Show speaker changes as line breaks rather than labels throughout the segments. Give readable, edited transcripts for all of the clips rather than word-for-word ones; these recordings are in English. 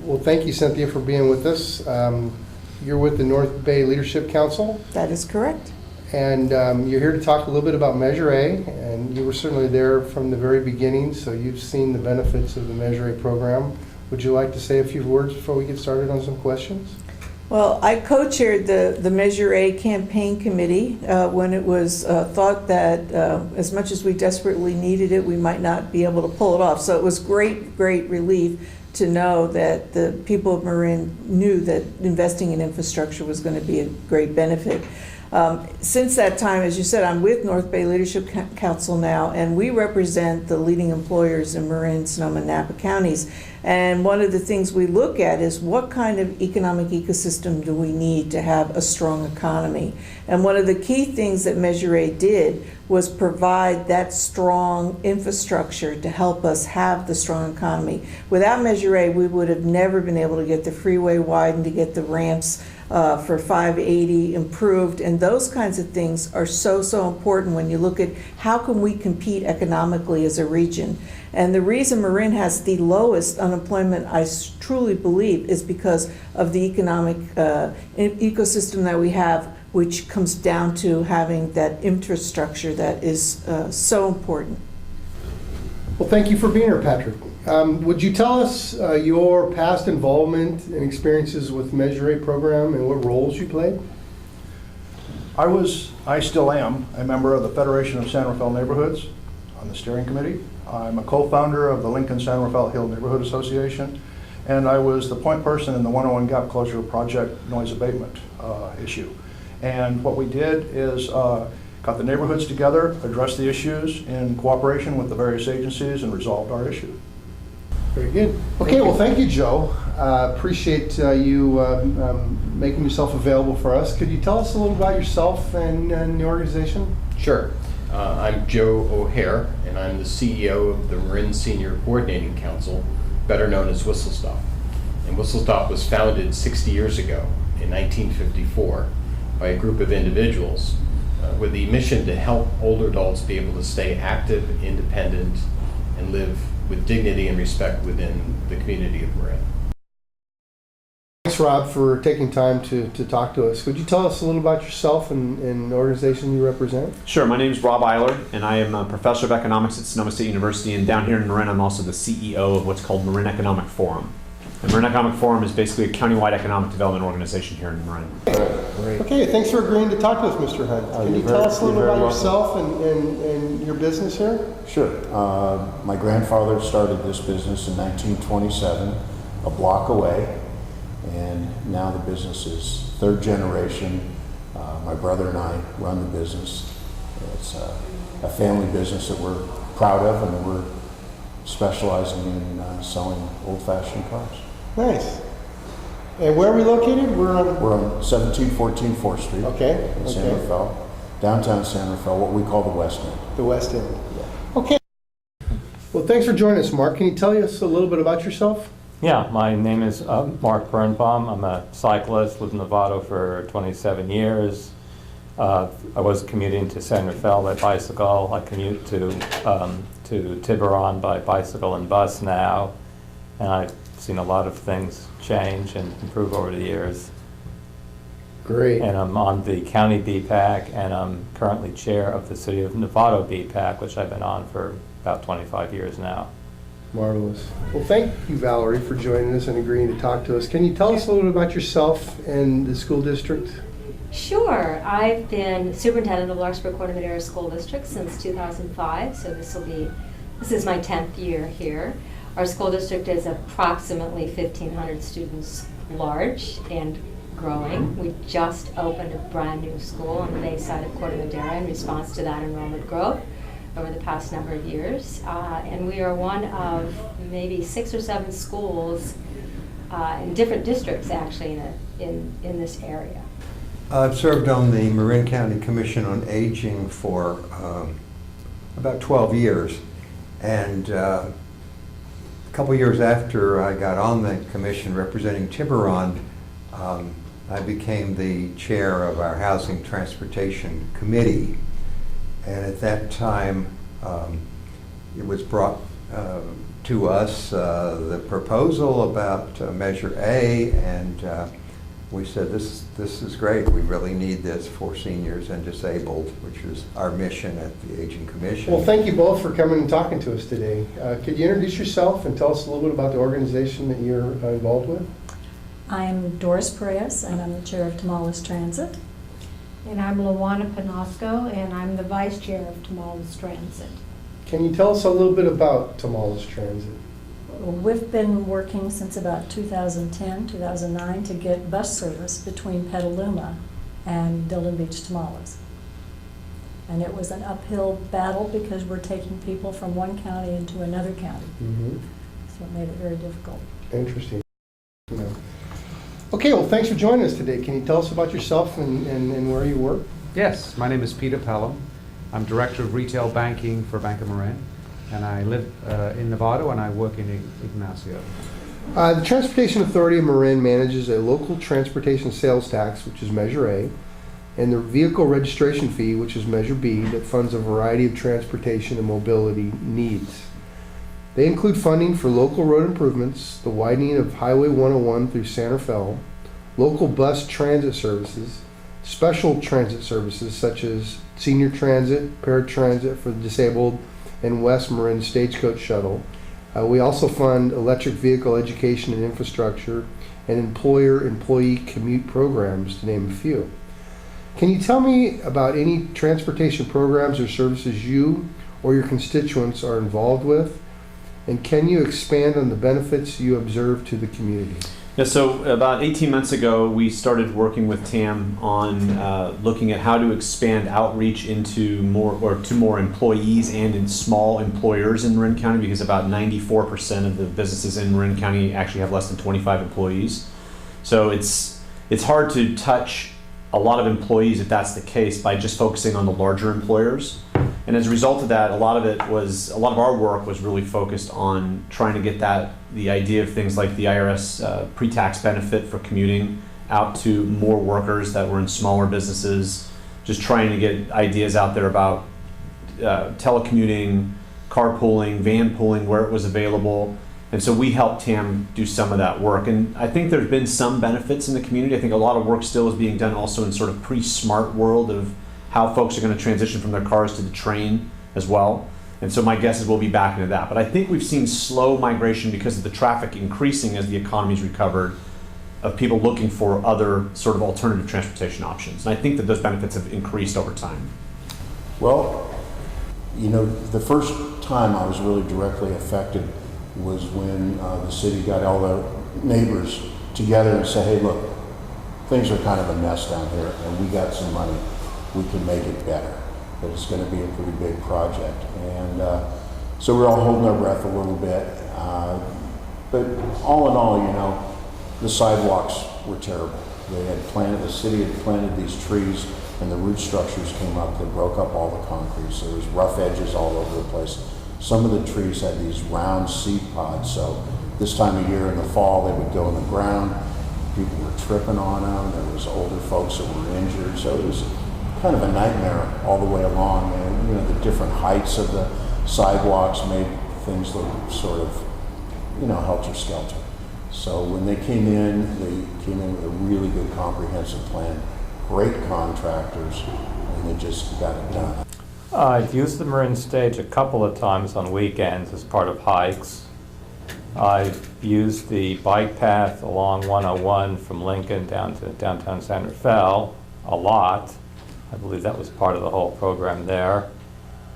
Well, thank you, Cynthia, for being with us. You're with the North Bay Leadership Council,
That is correct.
and you're here to talk a little bit about Measure A, and you were certainly there from the very beginning, so you've seen the benefits of the Measure A program. Would you like to say a few words before we get started on some questions?
Well, I co-chaired the Measure A campaign committee when it was thought that as much as we desperately needed it, we might not be able to pull it off. So it was great relief to know that the people of Marin knew that investing in infrastructure was going to be a great benefit. Since that time, as you said, I'm with North Bay Leadership Council now, and we represent the leading employers in Marin, Sonoma, and Napa counties. And one of the things we look at is what kind of economic ecosystem do we need to have a strong economy? And one of the key things that Measure A did was provide that strong infrastructure to help us have the strong economy. Without Measure A, we would have never been able to get the freeway widened, to get the ramps for 580 improved, and those kinds of things are so important when you look at how can we compete economically as a region. And the reason Marin has the lowest unemployment, I truly believe, is because of the economic ecosystem that we have, which comes down to having that infrastructure that is so important.
Well, thank you for being here, Patrick. Would you tell us your past involvement and experiences with Measure A program and what roles you played?
I still am a member of the Federation of San Rafael Neighborhoods on the steering committee. I'm a co-founder of the Lincoln San Rafael Hill Neighborhood Association, and I was the point person in the 101 Gap Closure Project noise abatement issue. And what we did is got the neighborhoods together, addressed the issues in cooperation with the various agencies, and resolved our issue.
Very good. Okay, well, thank you, Joe. Appreciate you making yourself available for us. Could you tell us a little about yourself and the organization?
Sure. I'm Joe O'Hare, and I'm the CEO of the Marin Senior Coordinating Council, better known as Whistle Stop. And Whistle Stop was founded 60 years ago in 1954 by a group of individuals with the mission to help older adults be able to stay active, independent, and live with dignity and respect within the community of Marin.
Thanks, Rob, for taking time to talk to us. Could you tell us a little about yourself and the organization you represent?
Sure. My name is Rob Eiler, and I am a professor of economics at Sonoma State University. And down here in Marin, I'm also the CEO of what's called Marin Economic Forum. The Marin Economic Forum is basically a countywide economic development organization here in Marin.
Great. Okay, thanks for agreeing to talk to us, Mr. Hunt. Can you tell us a little about yourself and your business here?
Sure. My grandfather started this business in 1927, a block away, and now the business is third generation. My brother and I run the business. It's a family business that we're proud of, and we're specializing in selling old-fashioned cars.
Nice. And where are we located? We're on
1714 4th Street.
Okay.
In San Rafael, downtown San Rafael, what we call the West End.
The West End.
Yeah.
Okay. Well, thanks for joining us, Mark. Can you tell us a little bit about yourself?
Yeah, my name is Mark Birnbaum. I'm a cyclist, lived in Novato for 27 years. I was commuting to San Rafael by bicycle. I commute to Tiburon by bicycle and bus now, and I've seen a lot of things change and improve over the years.
Great.
And I'm on the county BPAC, and I'm currently chair of the City of Novato BPAC, which I've been on for about 25 years now.
Marvelous. Well, thank you, Valerie, for joining us and agreeing to talk to us. Can you tell us a little bit about yourself and the school district?
Sure. I've been superintendent of Larkspur Corner Madera School District since 2005, so this is my 10th year here. Our school district is approximately 1,500 students large and growing. We just opened a brand new school on the bay side of Corte Madera in response to that enrollment growth over the past number of years. And we are one of maybe 6 or 7 schools in different districts actually in this area.
I've served on the Marin County Commission on Aging for about 12 years, and a couple years after I got on the commission representing Tiburon, I became the chair of our Housing Transportation Committee, and at that time it was brought to us the proposal about Measure A, and we said, this is great. We really need this for seniors and disabled, which is our mission at the Aging Commission.
Well, thank you both for coming and talking to us today. Could you introduce yourself and tell us a little bit about the organization that you're involved with?
I'm Doris Perez, and I'm the chair of Tamales Transit.
And I'm Luana Panosco, and I'm the vice chair of Tamales Transit.
Can you tell us a little bit about Tamales Transit?
We've been working since about 2010, 2009 to get bus service between Petaluma and Dillon Beach Tamales. And it was an uphill battle because we're taking people from one county into another county.
Mm-hmm.
So it made it very difficult.
Interesting. Yeah. Okay, well, thanks for joining us today. Can you tell us about yourself and where you work?
Yes, my name is Peter Pelham. I'm Director of Retail Banking for Bank of Marin, and I live in Novato, and I work in Ignacio.
The Transportation Authority of Marin manages a local transportation sales tax, which is Measure A, and the vehicle registration fee, which is Measure B, that funds a variety of transportation and mobility needs. They include funding for local road improvements, the widening of Highway 101 through San Rafael, local bus transit services, special transit services such as senior transit, paratransit for the disabled, and West Marin Stagecoach Shuttle. We also fund electric vehicle education and infrastructure and employer-employee commute programs, to name a few. Can you tell me about any transportation programs or services you or your constituents are involved with? And can you expand on the benefits you observe to the community?
Yeah, so about 18 months ago, we started working with TAM on looking at how to expand outreach into more employees and in small employers in Marin County, because about 94% of the businesses in Marin County actually have less than 25 employees. So it's hard to touch a lot of employees if that's the case by just focusing on the larger employers. And as a result of that, a lot of our work was really focused on trying to get the idea of things like the IRS pre-tax benefit for commuting out to more workers that were in smaller businesses, just trying to get ideas out there about telecommuting, carpooling, van pooling where it was available. And so we helped TAM do some of that work. And I think there's been some benefits in the community. I think a lot of work still is being done also in sort of pre-smart world of how folks are going to transition from their cars to the train as well. And so my guess is we'll be back into that. But I think we've seen slow migration because of the traffic increasing as the economy's recovered, of people looking for other sort of alternative transportation options. And I think that those benefits have increased over time.
Well, you know, the first time I was really directly affected was when the city got all the neighbors together and said, hey, look, things are kind of a mess down here, and we got some money. We can make it better. But it's going to be a pretty big project. And so we're all holding our breath a little bit. But all in all, you know, the sidewalks were terrible. The city had planted these trees, and the root structures came up that broke up all the concrete. So there was rough edges all over the place. Some of the trees had these round seed pods. So this time of year in the fall, they would go in the ground. People were tripping on them. There was older folks that were injured. So it was kind of a nightmare all the way along, and you know, the different heights of the sidewalks made things look sort of, you know, helter-skelter. So when they came in with a really good comprehensive plan, great contractors, and they just got it done.
I've used the Marin Stage a couple of times on weekends as part of hikes. I've used the bike path along 101 from Lincoln down to downtown San Rafael a lot. I believe that was part of the whole program there.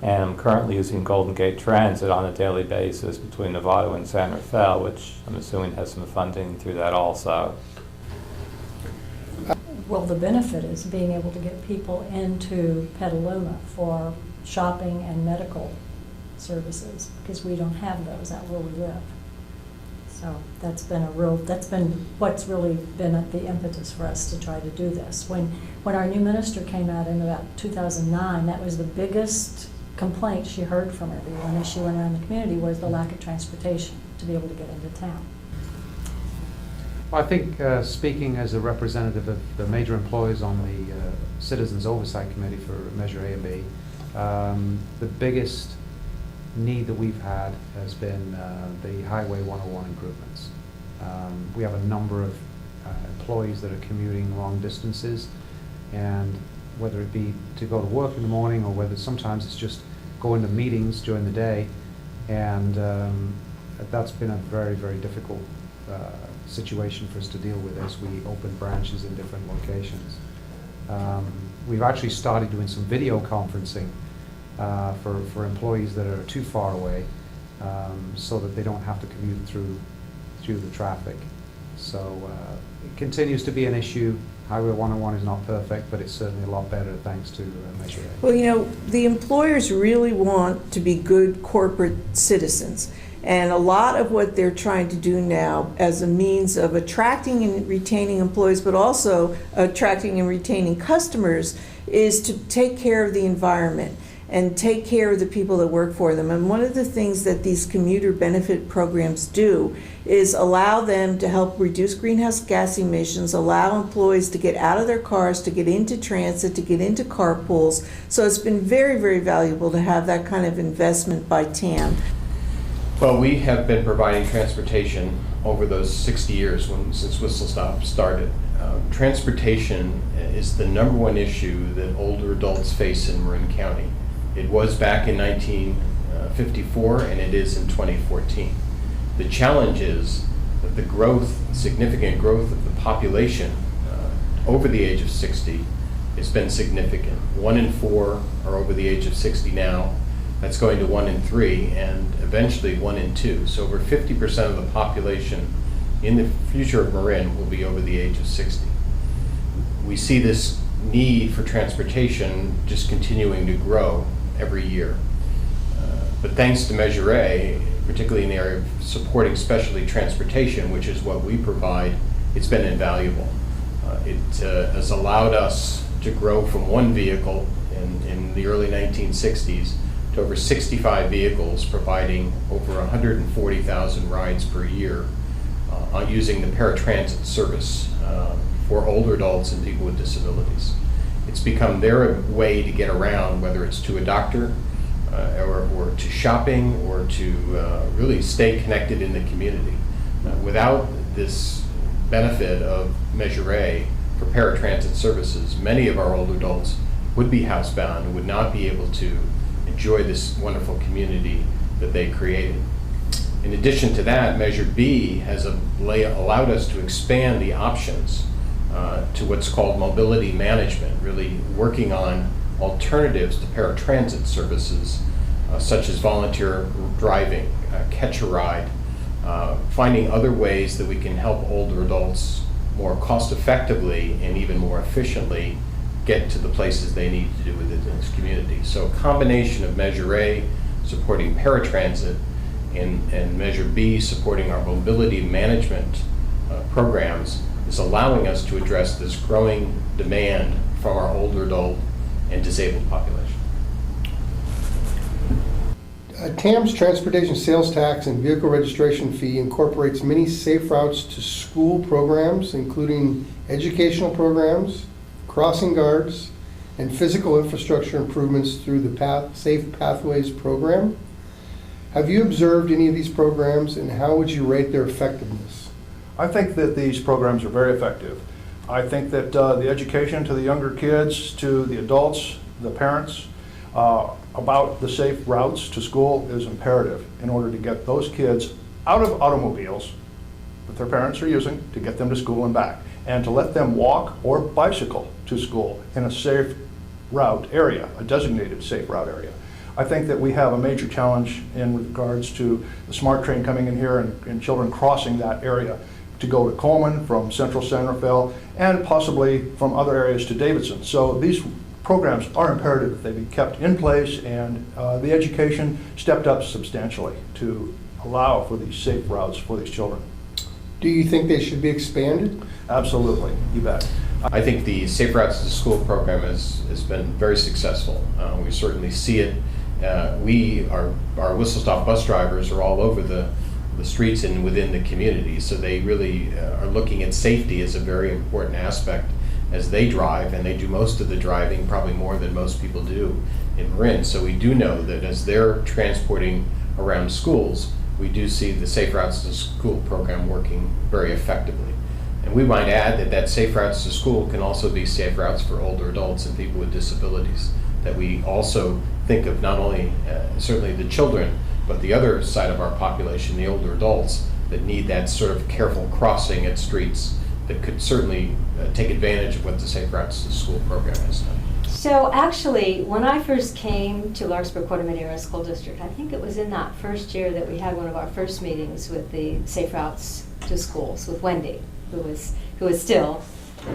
And I'm currently using Golden Gate Transit on a daily basis between Novato and San Rafael, which I'm assuming has some funding through that also.
Well, the benefit is being able to get people into Petaluma for shopping and medical services, because we don't have those out where we live. So that's been what's really been the impetus for us to try to do this. When our new minister came out in about 2009, that was the biggest complaint she heard from everyone as she went around the community, was the lack of transportation to be able to get into town.
Well, I think speaking as a representative of the major employers on the Citizens Oversight Committee for Measure A and B, the biggest need that we've had has been the Highway 101 improvements. We have a number of employees that are commuting long distances, and whether it be to go to work in the morning or whether sometimes it's just going to meetings during the day, and that's been a very, very difficult situation for us to deal with as we open branches in different locations. We've actually started doing some video conferencing for employees that are too far away, so that they don't have to commute through the traffic. So it continues to be an issue. Highway 101 is not perfect, but it's certainly a lot better thanks to Measure A.
Well, you know, the employers really want to be good corporate citizens. And a lot of what they're trying to do now as a means of attracting and retaining employees, but also attracting and retaining customers, is to take care of the environment and take care of the people that work for them. And one of the things that these commuter benefit programs do is allow them to help reduce greenhouse gas emissions, allow employees to get out of their cars, to get into transit, to get into carpools. So it's been very, very valuable to have that kind of investment by TAM.
Well, we have been providing transportation over those 60 years since Whistle Stop started. Transportation is the #1 issue that older adults face in Marin County. It was back in 1954, and it is in 2014. The challenge is that the significant growth of the population over the age of 60 has been significant. 1 in 4 are over the age of 60 now. That's going to 1 in 3, and eventually 1 in 2. So over 50% of the population in the future of Marin will be over the age of 60. We see this need for transportation just continuing to grow every year. But thanks to Measure A, particularly in the area of supporting specialty transportation, which is what we provide, it's been invaluable. It has allowed us to grow from 1 vehicle in the early 1960s to over 65 vehicles, providing over 140,000 rides per year using the paratransit service for older adults and people with disabilities. It's become their way to get around, whether it's to a doctor or to shopping or to really stay connected in the community. Without this benefit of Measure A for paratransit services, many of our older adults would be housebound and would not be able to enjoy this wonderful community that they created. In addition to that, Measure B has allowed us to expand the options to what's called mobility management, really working on alternatives to paratransit services such as volunteer driving, catch a ride, finding other ways that we can help older adults more cost effectively and even more efficiently get to the places they need to do within this community. So a combination of Measure A supporting paratransit and Measure B supporting our mobility management programs is allowing us to address this growing demand from our older adult and disabled population.
TAM's transportation sales tax and vehicle registration fee incorporates many safe routes to school programs, including educational programs, crossing guards, and physical infrastructure improvements through the Safe Pathways program. Have you observed any of these programs, and how would you rate their effectiveness?
I think that these programs are very effective. I think that the education to the younger kids, to the adults, the parents, about the safe routes to school is imperative in order to get those kids out of automobiles that their parents are using to get them to school and back, and to let them walk or bicycle to school in a safe route area, a designated safe route area. I think that we have a major challenge in regards to the SMART train coming in here and children crossing that area to go to Coleman from Central San Rafael and possibly from other areas to Davidson. So these programs are imperative that they be kept in place, and the education stepped up substantially to allow for these safe routes for these children.
Do you think they should be expanded?
Absolutely, you bet.
I think the Safe Routes to School program has been very successful. We certainly see it. Our Whistle Stop bus drivers are all over the streets and within the community, so they really are looking at safety as a very important aspect as they drive, and they do most of the driving, probably more than most people do in Marin. So we do know that as they're transporting around schools, we do see the Safe Routes to School program working very effectively. And we might add that that Safe Routes to School can also be safe routes for older adults and people with disabilities, that we also think of not only certainly the children, but the other side of our population, the older adults, that need that sort of careful crossing at streets that could certainly take advantage of what the Safe Routes to School program has done.
So actually, when I first came to Larkspur-Corte Madera School District, I think it was in that first year that we had one of our first meetings with the Safe Routes to Schools with Wendy, who was still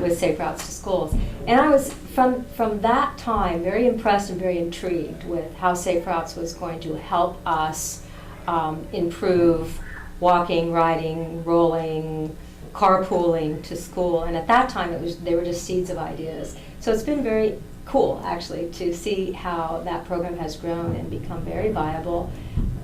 with Safe Routes to Schools. And I was, from that time, very impressed and very intrigued with how Safe Routes was going to help us improve walking, riding, rolling, carpooling to school. And at that time, they were just seeds of ideas. So it's been very cool, actually, to see how that program has grown and become very viable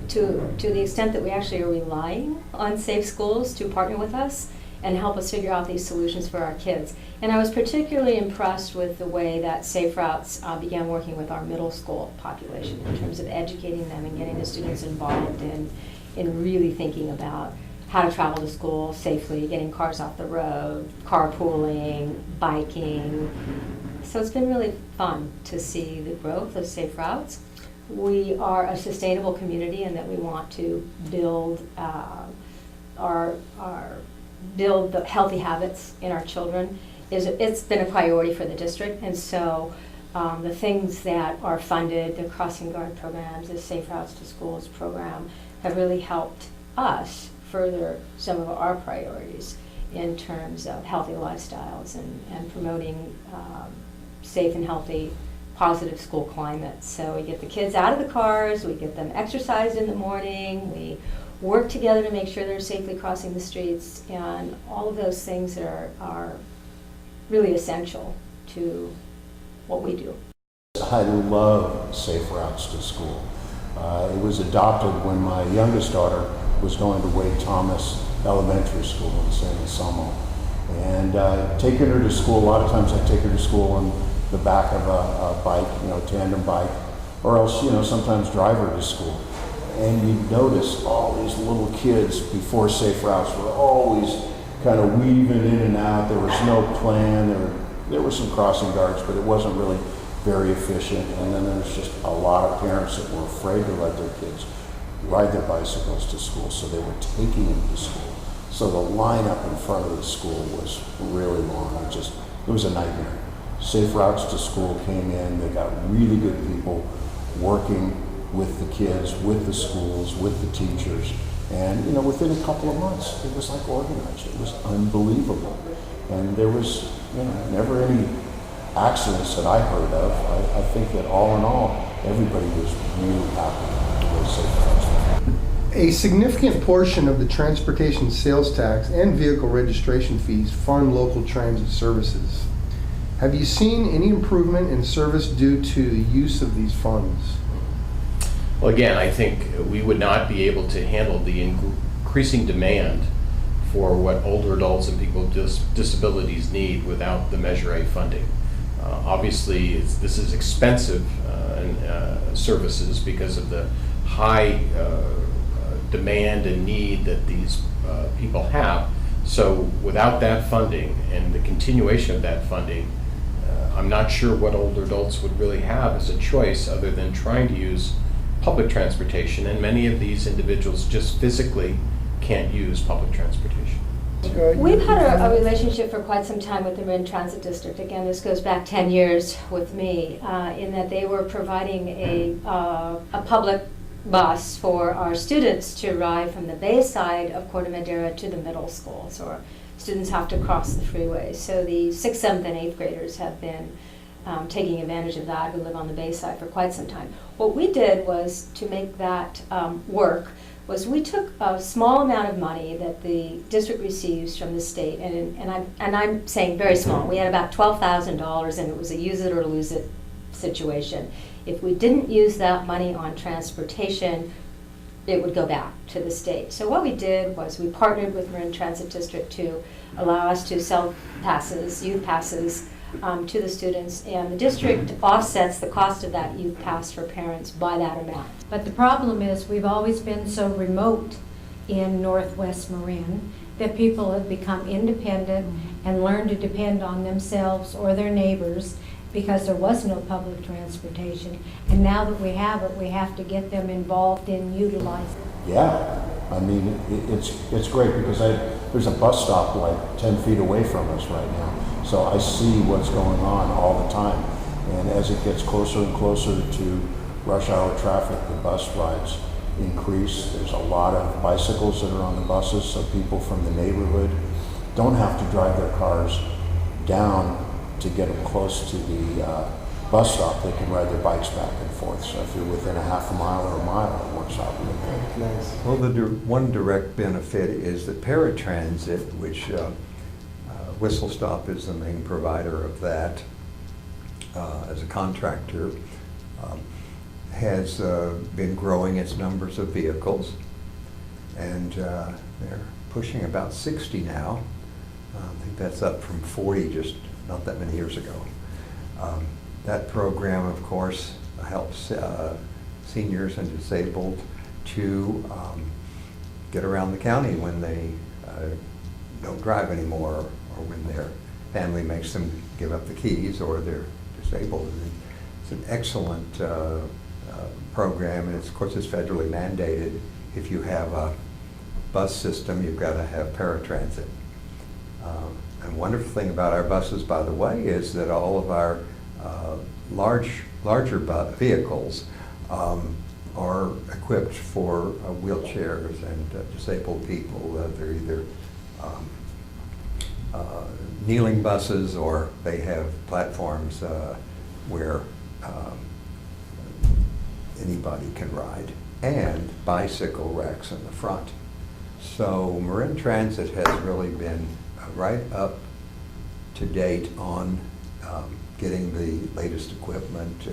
to the extent that we actually are relying on Safe Schools to partner with us and help us figure out these solutions for our kids. And I was particularly impressed with the way that Safe Routes began working with our middle school population in terms of educating them and getting the students involved in really thinking about how to travel to school safely, getting cars off the road, carpooling, biking. So it's been really fun to see the growth of Safe Routes. We are a sustainable community in that we want to build build the healthy habits in our children. It's been a priority for the district, and so the things that are funded, the crossing guard programs, the Safe Routes to Schools program, have really helped us further some of our priorities in terms of healthy lifestyles and promoting safe and healthy, positive school climates. So we get the kids out of the cars, we get them exercised in the morning, we work together to make sure they're safely crossing the streets, and all of those things are really essential to what we do.
I love Safe Routes to School. It was adopted when my youngest daughter was going to Wade Thomas Elementary School in San Anselmo. And taking her to school, a lot of times I take her to school on the back of a bike, tandem bike, or else, sometimes drive her to school. And you notice all these little kids before Safe Routes were always kind of weaving in and out. There was no plan. There were some crossing guards, but it wasn't really very efficient. And then there's just a lot of parents that were afraid to let their kids ride their bicycles to school, so they were taking them to school. So the lineup in front of the school was really long. It was a nightmare. Safe Routes to School came in. They got really good people working with the kids, with the schools, with the teachers. And, within a couple of months, it was like organized. It was unbelievable. And there was, never any accidents that I heard of. I think that all in all, everybody was really happy with Safe Routes.
A significant portion of the transportation sales tax and vehicle registration fees fund local transit services. Have you seen any improvement in service due to the use of these funds?
Well, again, I think we would not be able to handle the increasing demand for what older adults and people with disabilities need without the Measure A funding. Obviously, this is expensive services because of the high demand and need that these people have. So without that funding and the continuation of that funding, I'm not sure what older adults would really have as a choice other than trying to use public transportation, and many of these individuals just physically can't use public transportation.
We've had a relationship for quite some time with the Marin Transit District. Again, this goes back 10 years with me, in that they were providing a public bus for our students to ride from the bay side of Corte Madera to the middle school. So our students have to cross the freeway. So the 6th, 7th, and 8th graders have been taking advantage of that, who live on the bay side for quite some time. What we did was, to make that work, was we took a small amount of money that the district receives from the state, and I'm saying very small. We had about $12,000, and it was a use it or lose it situation. If we didn't use that money on transportation, it would go back to the state. So what we did was we partnered with Marin Transit District to allow us to sell passes, youth passes, to the students, and the district offsets the cost of that youth pass for parents by that amount.
But the problem is, we've always been so remote in Northwest Marin that people have become independent and learned to depend on themselves or their neighbors because there was no public transportation. And now that we have it, we have to get them involved in utilizing it.
Yeah, I mean, it's great because there's a bus stop like 10 feet away from us right now. So I see what's going on all the time. And as it gets closer and closer to rush hour traffic, the bus rides increase. There's a lot of bicycles that are on the buses, so people from the neighborhood don't have to drive their cars down to get them close to the bus stop. They can ride their bikes back and forth. So if you're within a half a mile or a mile, it works out really good.
Nice.
Well, one direct benefit is that paratransit, which Whistle Stop is the main provider of that as a contractor, has been growing its numbers of vehicles, and they're pushing about 60 now. I think that's up from 40 just not that many years ago. That program, of course, helps seniors and disabled to get around the county when they don't drive anymore, or when their family makes them give up the keys, or they're disabled. It's an excellent program, and of course it's federally mandated. If you have a bus system, you've got to have paratransit. And wonderful thing about our buses, by the way, is that all of our larger vehicles are equipped for wheelchairs and disabled people. They're either kneeling buses, or they have platforms where anybody can ride, and bicycle racks in the front. So Marin Transit has really been right up to date on getting the latest equipment.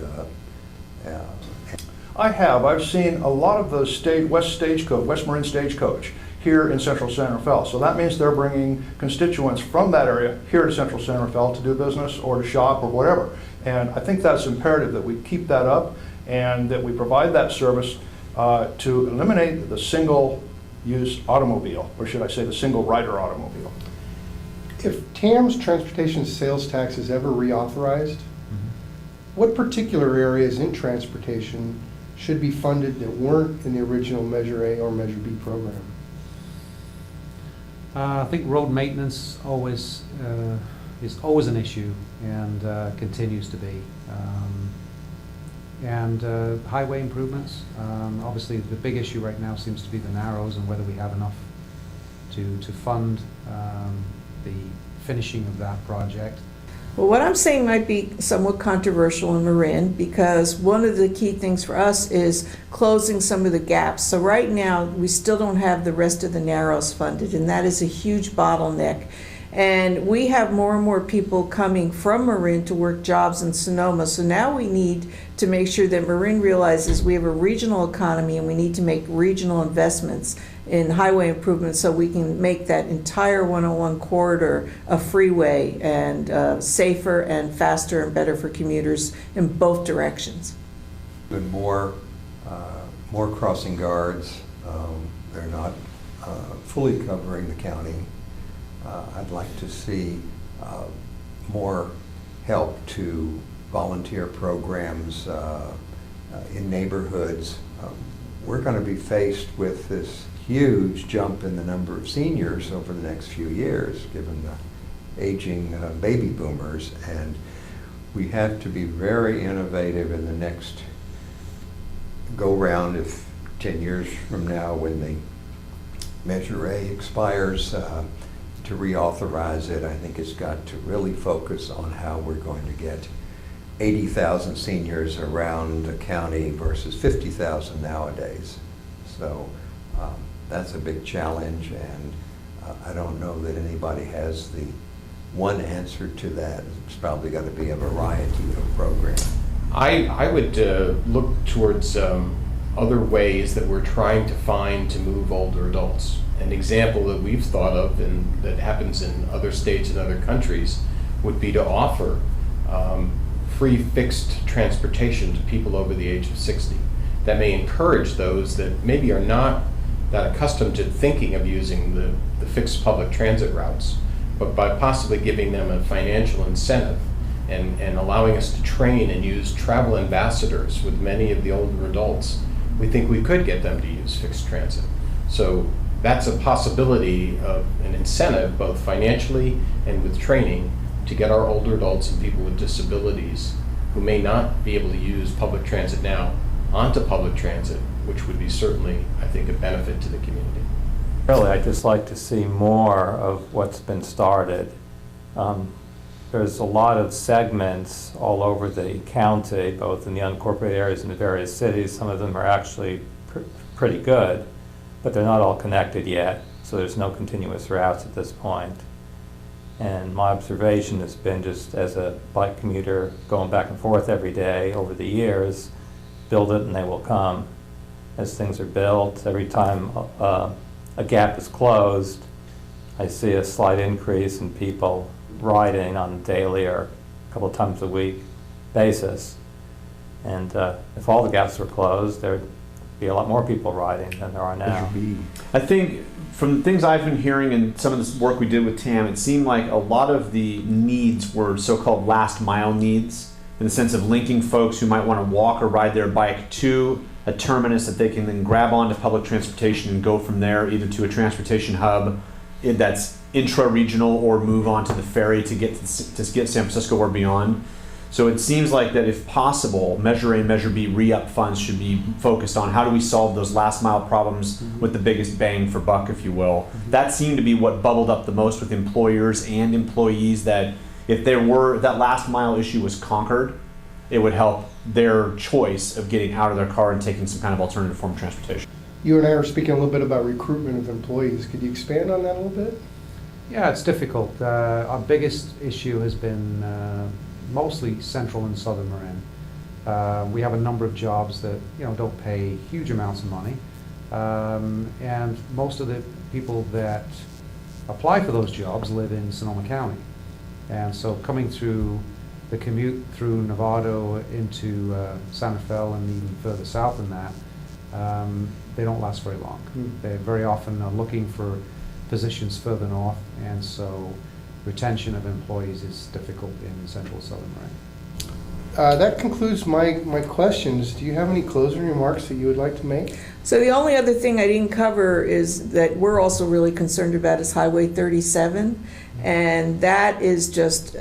I've seen a lot of the West Marin Stagecoach here in Central San Rafael. So that means they're bringing constituents from that area here to Central San Rafael to do business or to shop or whatever. And I think that's imperative that we keep that up and that we provide that service to eliminate the single-use automobile, or should I say the single-rider automobile.
If TAM's transportation sales tax is ever reauthorized, what particular areas in transportation should be funded that weren't in the original Measure A or Measure B program?
I think road maintenance is always an issue, and continues to be. And highway improvements. Obviously, the big issue right now seems to be the narrows and whether we have enough to fund the finishing of that project.
Well, what I'm saying might be somewhat controversial in Marin, because one of the key things for us is closing some of the gaps. So right now, we still don't have the rest of the narrows funded, and that is a huge bottleneck. And we have more and more people coming from Marin to work jobs in Sonoma. So now we need to make sure that Marin realizes we have a regional economy, and we need to make regional investments in highway improvements so we can make that entire 101 corridor a freeway, and safer and faster and better for commuters in both directions.
Been more crossing guards. They're not fully covering the county. I'd like to see more help to volunteer programs in neighborhoods. We're going to be faced with this huge jump in the number of seniors over the next few years, given the aging baby boomers, and we have to be very innovative in the next go-round. If 10 years from now, when the Measure A expires, to reauthorize it, I think it's got to really focus on how we're going to get 80,000 seniors around the county versus 50,000 nowadays. So that's a big challenge, and I don't know that anybody has the one answer to that. It's probably got to be a variety of programs.
I would look towards other ways that we're trying to find to move older adults. An example that we've thought of, and that happens in other states and other countries, would be to offer free fixed transportation to people over the age of 60. That may encourage those that maybe are not that accustomed to thinking of using the fixed public transit routes, but by possibly giving them a financial incentive and allowing us to train and use travel ambassadors with many of the older adults, we think we could get them to use fixed transit. So that's a possibility of an incentive, both financially and with training, to get our older adults and people with disabilities who may not be able to use public transit now onto public transit, which would be certainly, I think, a benefit to the community.
Really, I'd just like to see more of what's been started. There's a lot of segments all over the county, both in the unincorporated areas and the various cities. Some of them are actually pretty good, but they're not all connected yet, so there's no continuous routes at this point. And my observation has been, just as a bike commuter going back and forth every day over the years, build it and they will come. As things are built, every time a gap is closed, I see a slight increase in people riding on a daily or a couple of times a week basis. And if all the gaps were closed, there'd be a lot more people riding than there are now.
I think from the things I've been hearing and some of this work we did with TAM, it seemed like a lot of the needs were so-called last mile needs, in the sense of linking folks who might want to walk or ride their bike to a terminus that they can then grab onto public transportation and go from there either to a transportation hub that's intra-regional or move on to the ferry to get San Francisco or beyond. So it seems like that if possible, Measure A and Measure B re-up funds should be focused on how do we solve those last mile problems with the biggest bang for buck, if you will. That seemed to be what bubbled up the most with employers and employees, that if that last mile issue was conquered, it would help their choice of getting out of their car and taking some kind of alternative form of transportation.
You and I were speaking a little bit about recruitment of employees. Could you expand on that a little bit?
Yeah, it's difficult. Our biggest issue has been mostly central and southern Marin. We have a number of jobs that don't pay huge amounts of money, and most of the people that apply for those jobs live in Sonoma County, and so coming through the commute through Novato into San Rafael and even further south than that, they don't last very long. They very often are looking for positions further north, and so retention of employees is difficult in central southern Marin.
That concludes my questions. Do you have any closing remarks that you would like to make?
So the only other thing I didn't cover is that we're also really concerned about is Highway 37, and that is just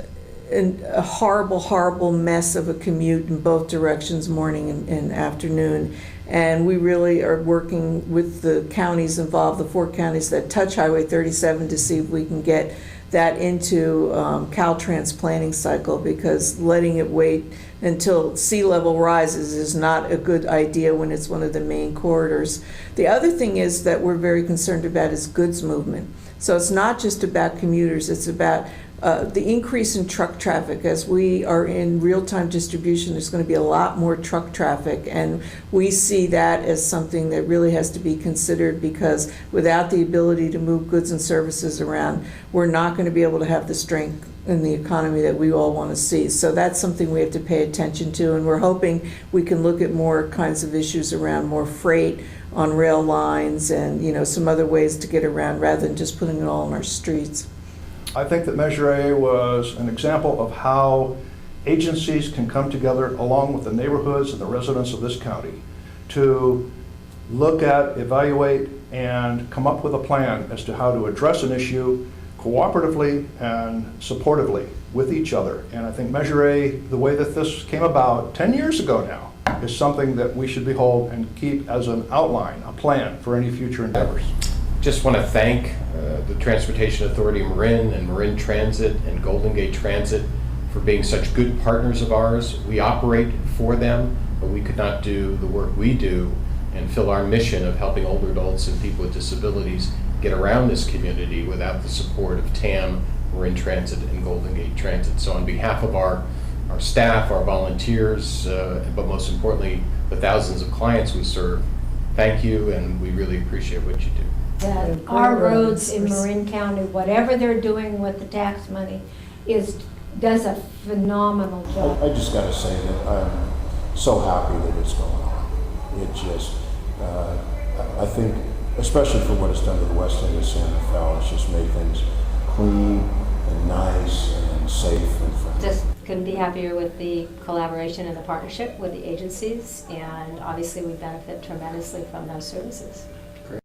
a horrible, horrible mess of a commute in both directions, morning and afternoon. And we really are working with the counties involved, the 4 counties that touch Highway 37, to see if we can get that into Caltrans planning cycle, because letting it wait until sea level rises is not a good idea when it's one of the main corridors. The other thing is that we're very concerned about is goods movement. So it's not just about commuters, it's about the increase in truck traffic. As we are in real-time distribution, there's going to be a lot more truck traffic, and we see that as something that really has to be considered, because without the ability to move goods and services around, we're not going to be able to have the strength in the economy that we all want to see. So that's something we have to pay attention to, and we're hoping we can look at more kinds of issues around more freight on rail lines and some other ways to get around rather than just putting it all on our streets.
I think that Measure A was an example of how agencies can come together along with the neighborhoods and the residents of this county to look at, evaluate, and come up with a plan as to how to address an issue cooperatively and supportively with each other. And I think Measure A, the way that this came about 10 years ago now, is something that we should behold and keep as an outline, a plan for any future endeavors.
Just want to thank the Transportation Authority of Marin and Marin Transit and Golden Gate Transit for being such good partners of ours. We operate for them, but we could not do the work we do and fill our mission of helping older adults and people with disabilities get around this community without the support of TAM, Marin Transit, and Golden Gate Transit. So on behalf of our staff, our volunteers, but most importantly, the thousands of clients we serve, thank you, and we really appreciate what you do.
That our roads in Marin County, whatever they're doing with the tax money, is does a phenomenal job.
I just gotta say that I'm so happy that it's going on. It just, I think, especially for what it's done to the west end of Santa Fe, it's just made things clean and nice and safe and friendly.
Just couldn't be happier with the collaboration and the partnership with the agencies, and obviously we benefit tremendously from those services.